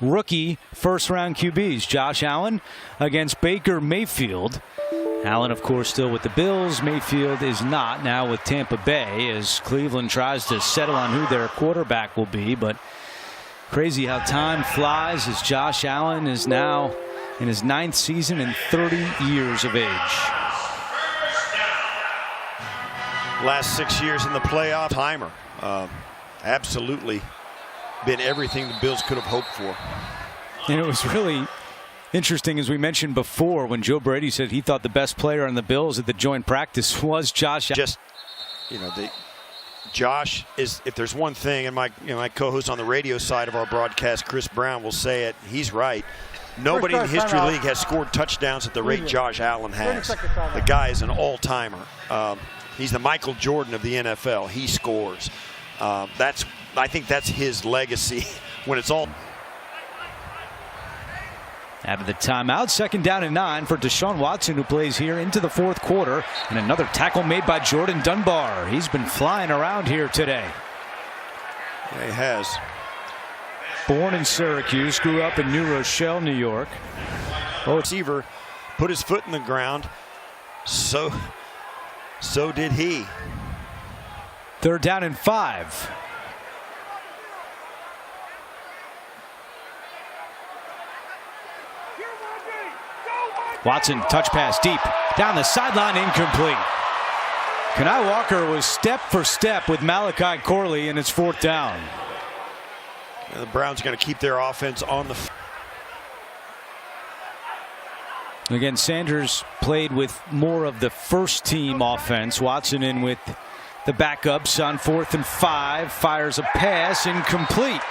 rookie first-round QBs. Josh Allen against Baker Mayfield. Allen, of course, still with the Bills. Mayfield is not, now with Tampa Bay, as Cleveland tries to settle on who their quarterback will be. But crazy how time flies, as Josh Allen is now in his 9th season and 30 years of age. Last 6 years in the playoff. Timer. Absolutely been everything the Bills could have hoped for. And it was really interesting, as we mentioned before, when Joe Brady said he thought the best player on the Bills at the joint practice was Josh. Just, Josh is, if there's one thing, and my co-host on the radio side of our broadcast, Chris Brown, will say it, he's right. Nobody in the history of the league has scored touchdowns at the rate Josh Allen has. The guy is an all-timer. He's the Michael Jordan of the NFL. He scores. I think that's his legacy when it's all. Out of the timeout, 2nd down and 9 for Deshaun Watson, who plays here into the 4th quarter. And another tackle made by Jordan Dunbar. He's been flying around here today. Yeah, he has. Born in Syracuse, grew up in New Rochelle, New York. Receiver put his foot in the ground. So did he. 3rd down and 5. Watson, touch pass deep down the sideline, incomplete. Kenai Walker was step for step with Malachi Corley, and it's 4th down. And the Browns are going to keep their offense on the. Again, Sanders played with more of the first team offense. Watson in with the backups on 4th and 5, fires a pass, incomplete.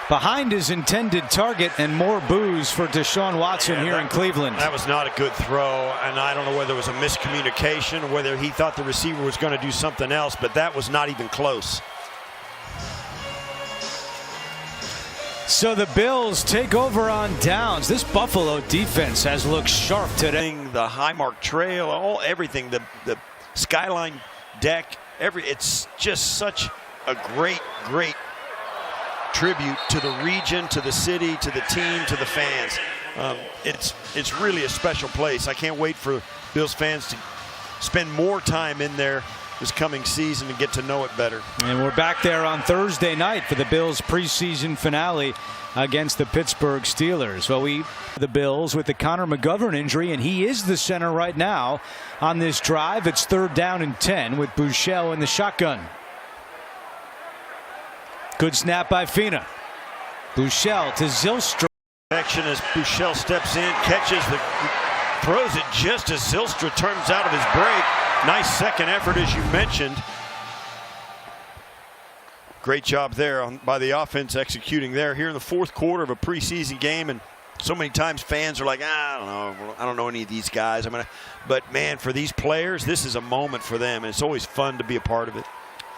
Behind his intended target, and more boos for Deshaun Watson here in Cleveland. That was not a good throw, and I don't know whether it was a miscommunication or whether he thought the receiver was going to do something else, but that was not even close. So the Bills take over on downs. This Buffalo defense has looked sharp today. The Highmark Trail, everything, the skyline deck, it's just such a great tribute to the region, to the city, to the team, to the fans. It's really a special place. I can't wait for Bills fans to spend more time in there this coming season and get to know it better. And we're back there on Thursday night for the Bills preseason finale against the Pittsburgh Steelers. Well, the Bills with the Connor McGovern injury, and he is the center right now on this drive. It's 3rd down and 10 with Buechele in the shotgun. Good snap by Fina. Buechele to Zylstra. Action as Buechele steps in, catches throws it just as Zylstra turns out of his break. Nice second effort, as you mentioned. Great job there by the offense executing there here in the 4th quarter of a preseason game. And so many times fans are like, I don't know any of these guys. But man, for these players, this is a moment for them, and it's always fun to be a part of it.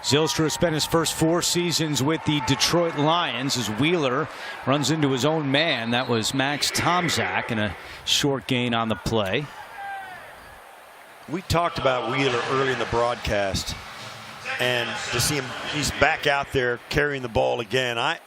Zylstra spent his first 4 seasons with the Detroit Lions as Wheeler runs into his own man. That was Max Tomczak, and a short gain on the play. We talked about Wheeler early in the broadcast, and to see him, he's back out there carrying the ball again.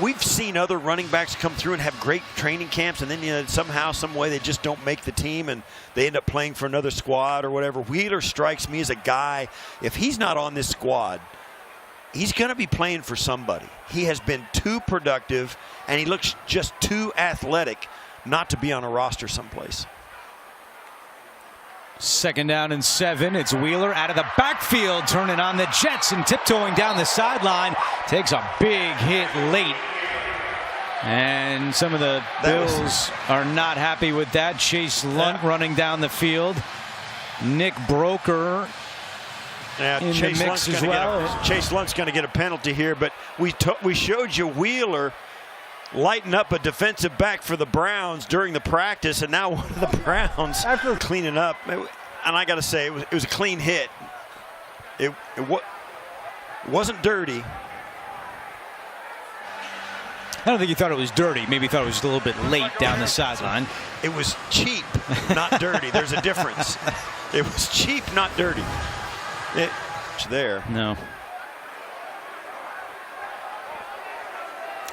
We've seen other running backs come through and have great training camps, and then somehow, some way, they just don't make the team and they end up playing for another squad or whatever. Wheeler strikes me as a guy, if he's not on this squad, he's going to be playing for somebody. He has been too productive, and he looks just too athletic not to be on a roster someplace. 2nd down and 7. It's Wheeler out of the backfield, turning on the Jets and tiptoeing down the sideline. Takes a big hit late. And some of the Bills are not happy with that. Chase Lunt running down the field. Nick Broker in the mix as well. Chase Lunt's going to get a penalty here, but we showed you Wheeler lighten up a defensive back for the Browns during the practice, and now one of the Browns cleaning up. And I got to say, it was a clean hit. It wasn't dirty. I don't think he thought it was dirty. Maybe he thought it was a little bit late down the sideline. It was cheap, not dirty. There's a difference. It was cheap, not dirty. It's there. No.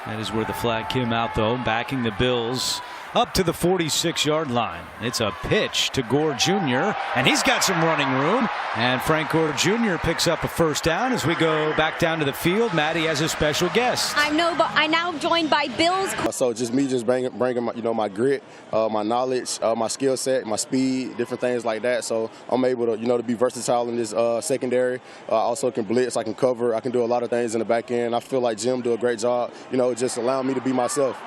That is where the flag came out, though, backing the Bills up to the 46-yard line. It's a pitch to Gore Jr., and he's got some running room. And Frank Gore Jr. picks up a first down as we go back down to the field. Maddie has a special guest. I'm now joined by Bills. So just bringing my, my grit, my knowledge, my skill set, my speed, different things like that. So I'm able to, to be versatile in this secondary. I also can blitz, I can cover, I can do a lot of things in the back end. I feel like Jim do a great job, just allowing me to be myself.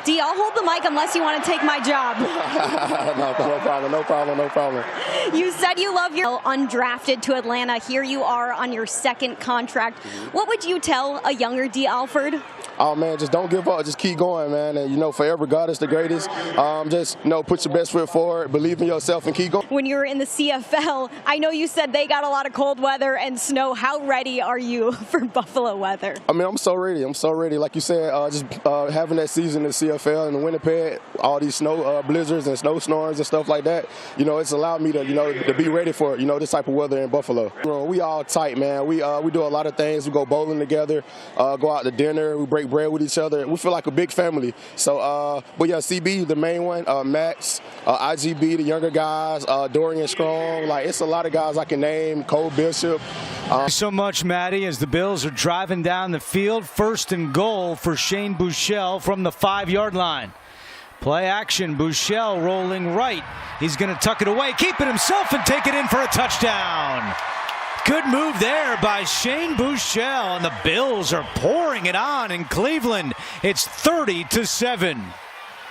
D, I'll hold the mic unless you want to take my job. No problem. You said you love your undrafted to Atlanta. Here you are on your second contract. What would you tell a younger D. Alford? Oh, man, just don't give up. Just keep going, man. And, forever, God is the greatest. Just, put your best foot forward, believe in yourself, and keep going. When you were in the CFL, I know you said they got a lot of cold weather and snow. How ready are you for Buffalo weather? I mean, I'm so ready. Like you said, just having that season in the CFL and Winnipeg, all these snow blizzards and snowstorms and stuff like that, it's allowed me to, to be ready for, this type of weather in Buffalo. We all tight, man. We do a lot of things. We go bowling together, go out to dinner, we break bread with each other. We feel like a big family. So, but yeah, CB, the main one, Max, IGB, the younger guys, Dorian Strong. Like, it's a lot of guys I can name, Cole Bishop. Thanks so much, Maddie, as the Bills are driving down the field. First and goal for Shane Buechele from the 5-yard line. Play action, Buechele rolling right. He's going to tuck it away, keep it himself, and take it in for a touchdown. Good move there by Shane Buechele, and the Bills are pouring it on in Cleveland. It's 30-7.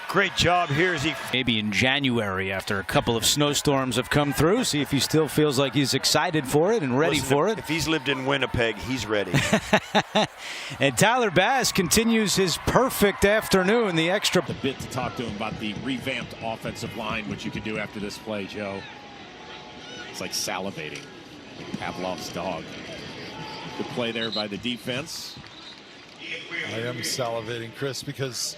Great job here as he maybe in January after a couple of snowstorms have come through. See if he still feels like he's excited for it and ready for it. If he's lived in Winnipeg, he's ready. And Tyler Bass continues his perfect afternoon. The extra a bit to talk to him about the revamped offensive line, which you can do after this play, Joe. It's like salivating, like Pavlov's dog. Good play there by the defense. I am salivating, Chris, because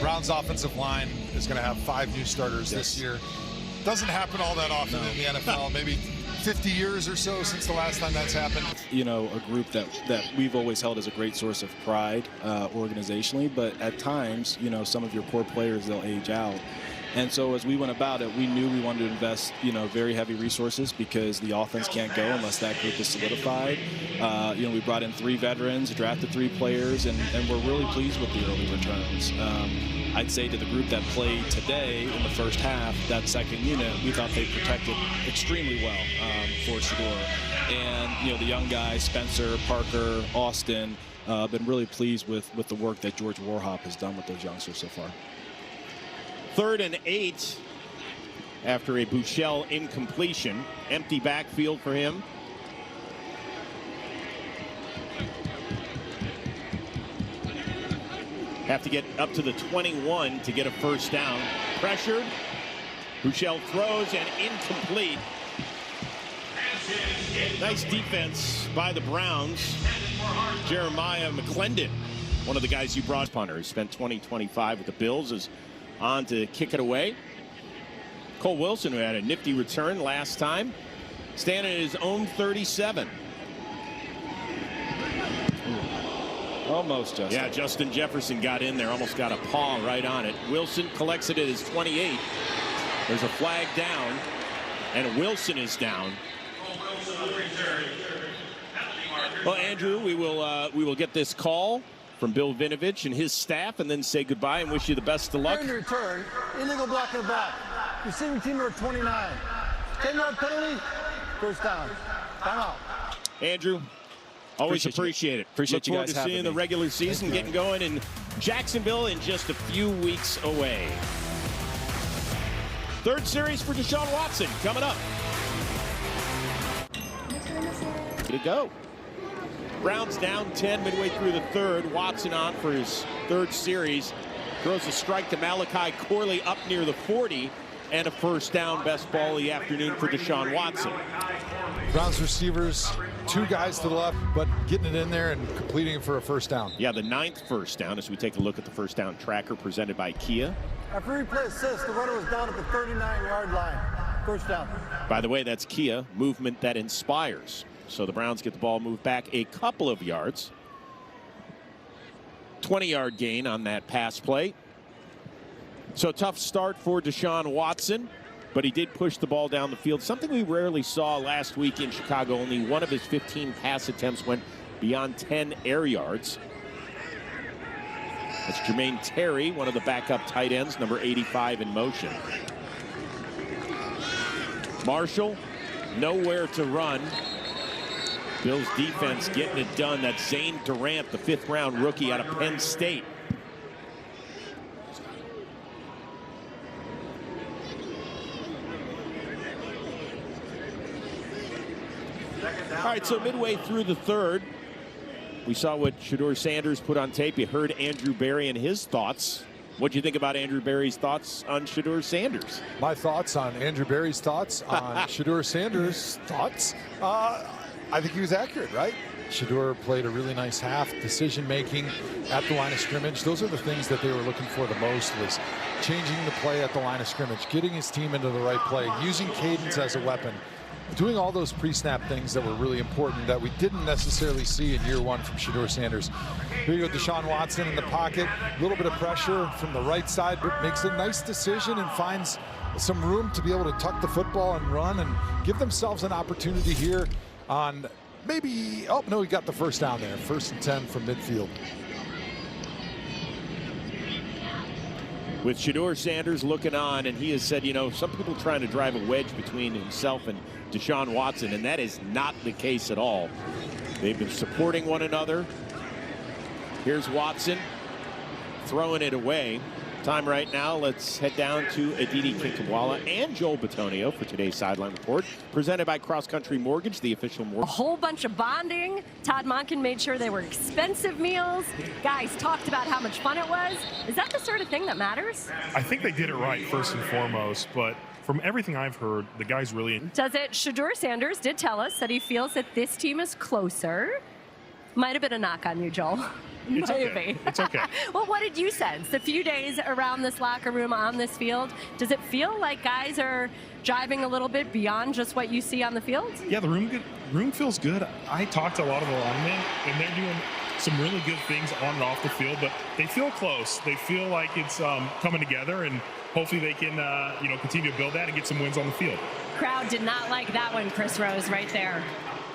Brown's offensive line is going to have 5 new starters this year. Doesn't happen all that often in the NFL. Maybe 50 years or so since the last time that's happened. A group that we've always held as a great source of pride organizationally, but at times, some of your core players, they'll age out. And so as we went about it, we knew we wanted to invest, very heavy resources because the offense can't go unless that group is solidified. We brought in 3 veterans, drafted 3 players, and we're really pleased with the early returns. I'd say to the group that played today in the first half, that second unit, we thought they protected extremely well for Shedeur. And, the young guys, Spencer, Parker, Austin, been really pleased with the work that George Warhop has done with those youngsters so far. 3rd and 8 after a Buechele incompletion. Empty backfield for him. Have to get up to the 21 to get a first down. Pressured. Buechele throws and incomplete. Nice defense by the Browns. Jeremiah McClendon, one of the guys you brought, punter, spent 20-25 with the Bills, is on to kick it away. Cole Wilson, who had a nifty return last time, standing at his own 37. Almost, Justin. Yeah, Justin Jefferson got in there, almost got a paw right on it. Wilson collects it at his 28. There's a flag down, and Wilson is down. Well, Andrew, we will get this call from Bill Vinovich and his staff, and then say goodbye and wish you the best of luck. During the return, illegal block in the back. Receiving team number 29. 10-yard penalty, first down. Timeout. Andrew, always appreciate it. Appreciate you guys having me. Look forward to seeing the regular season getting going in Jacksonville in just a few weeks away. 3rd series for Deshaun Watson coming up. Way to go. Browns down 10 midway through the 3rd. Watson on for his 3rd series. Throws a strike to Malachi Corley up near the 40. And a first down. Best ball of the afternoon for Deshaun Watson. Browns receivers, 2 guys to the left, but getting it in there and completing it for a first down. Yeah, the 9th first down as we take a look at the first down tracker presented by Kia. After replay assist, the runner was down at the 39-yard line. First down. By the way, that's Kia, movement that inspires. So the Browns get the ball moved back a couple of yards. 20-yard gain on that pass play. So tough start for Deshaun Watson, but he did push the ball down the field, something we rarely saw last week in Chicago. Only one of his 15 pass attempts went beyond 10 air yards. That's Jermaine Terry, one of the backup tight ends, number 85 in motion. Marshall, nowhere to run. Bills defense getting it done. That's Zane Durant, the 5th-round rookie out of Penn State. All right, so midway through the third, we saw what Shedeur Sanders put on tape. You heard Andrew Berry and his thoughts. What do you think about Andrew Berry's thoughts on Shedeur Sanders? My thoughts on Andrew Berry's thoughts on Shedeur Sanders' thoughts? I think he was accurate, right? Shedeur played a really nice half, decision-making at the line of scrimmage. Those are the things that they were looking for the most, was changing the play at the line of scrimmage, getting his team into the right play, using cadence as a weapon, doing all those pre-snap things that were really important that we didn't necessarily see in year one from Shedeur Sanders. Here you go, Deshaun Watson in the pocket, a little bit of pressure from the right side, but makes a nice decision and finds some room to be able to tuck the football and run and give themselves an opportunity here on maybe, oh no, he got the first down there. 1st and 10 from midfield. With Shedeur Sanders looking on, and he has said, you know, some people trying to drive a wedge between himself and Deshaun Watson, and that is not the case at all. They've been supporting one another. Here's Watson throwing it away. Time right now, let's head down to Aditi Kinkawala and Joel Bitonio for today's Sideline Report, presented by Cross Country Mortgage, the official mortgage. A whole bunch of bonding. Todd Monken made sure they were expensive meals. Guys talked about how much fun it was. Is that the sort of thing that matters? I think they did it right first and foremost, but from everything I've heard, the guys really... Does it? Shedeur Sanders did tell us that he feels that this team is closer. Might have been a knock on you, Joel. It's Maybe. okay. It's okay. Well, what did you sense? The few days around this locker room on this field, does it feel like guys are driving a little bit beyond just what you see on the field? Yeah, the room feels good. I talked to a lot of the linemen, and they're doing some really good things on and off the field, but they feel close. They feel like it's coming together, and hopefully they can continue to build that and get some wins on the field. Crowd did not like that one, Chris Rose, right there.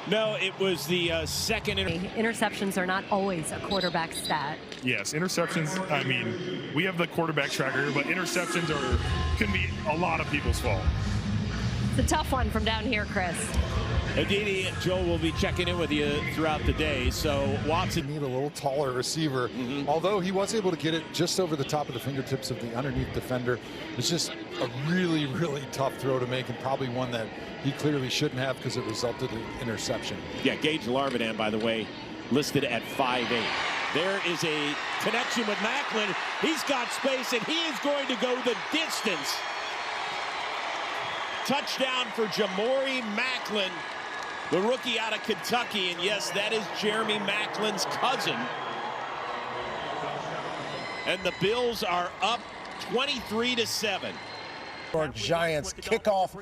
No, it was the second. Interceptions are not always a quarterback stat. Yes, interceptions, I mean, we have the quarterback tracker, but interceptions can be a lot of people's fault. It's a tough one from down here, Chris. Aditi and Joel will be checking in with you throughout the day. So Watson need a little taller receiver, although he was able to get it just over the top of the fingertips of the underneath defender. It's just a really, really tough throw to make, and probably one that he clearly shouldn't have because it resulted in interception. Yeah, Gage Larvidan, by the way, listed at 5'8". There is a connection with Macklin. He's got space, and he is going to go the distance. Touchdown for Jamori Macklin, the rookie out of Kentucky. And yes, that is Jeremy Macklin's cousin. And the Bills are up 23-7. Giants kickoff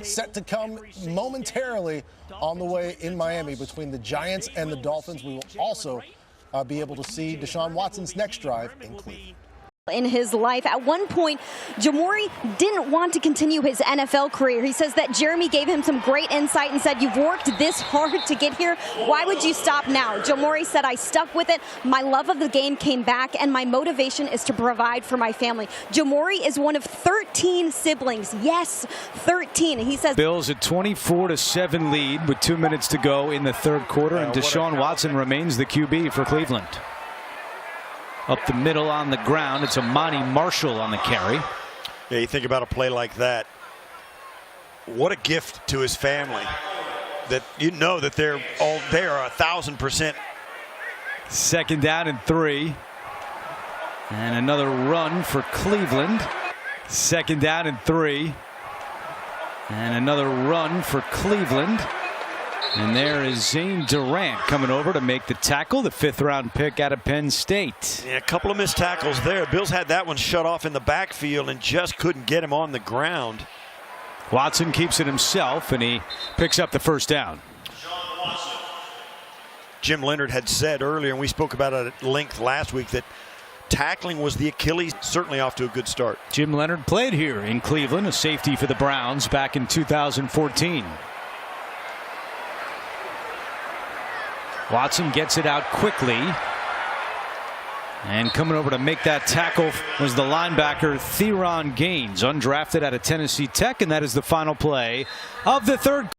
set to come momentarily on the way in Miami between the Giants and the Dolphins. We will also be able to see Deshaun Watson's next drive in Cleveland. In his life. At one point, Jamori didn't want to continue his NFL career. He says that Jeremy gave him some great insight and said, "You've worked this hard to get here. Why would you stop now?" Jamori said, "I stuck with it. My love of the game came back, and my motivation is to provide for my family." Jamori is one of 13 siblings. Yes, 13. He says Bills at 24-7 lead with 2 minutes to go in the third quarter, and Deshaun Watson remains the QB for Cleveland. Up the middle on the ground, it's Amani Marshall on the carry. Yeah, you think about a play like that. What a gift to his family. That you know that they are 1,000%. Second down and 3. And another run for Cleveland. Second down and 3. And another run for Cleveland. And there is Zane Durant coming over to make the tackle, the 5th-round pick out of Penn State. Yeah, a couple of missed tackles there. Bills had that one shut off in the backfield and just couldn't get him on the ground. Watson keeps it himself, and he picks up the first down. Jim Leonhard had said earlier, and we spoke about it at length last week, that tackling was the Achilles. Certainly off to a good start. Jim Leonhard played here in Cleveland, a safety for the Browns back in 2014. Watson gets it out quickly. And coming over to make that tackle was the linebacker Theron Gaines, undrafted out of Tennessee Tech, and that is the final play of the third.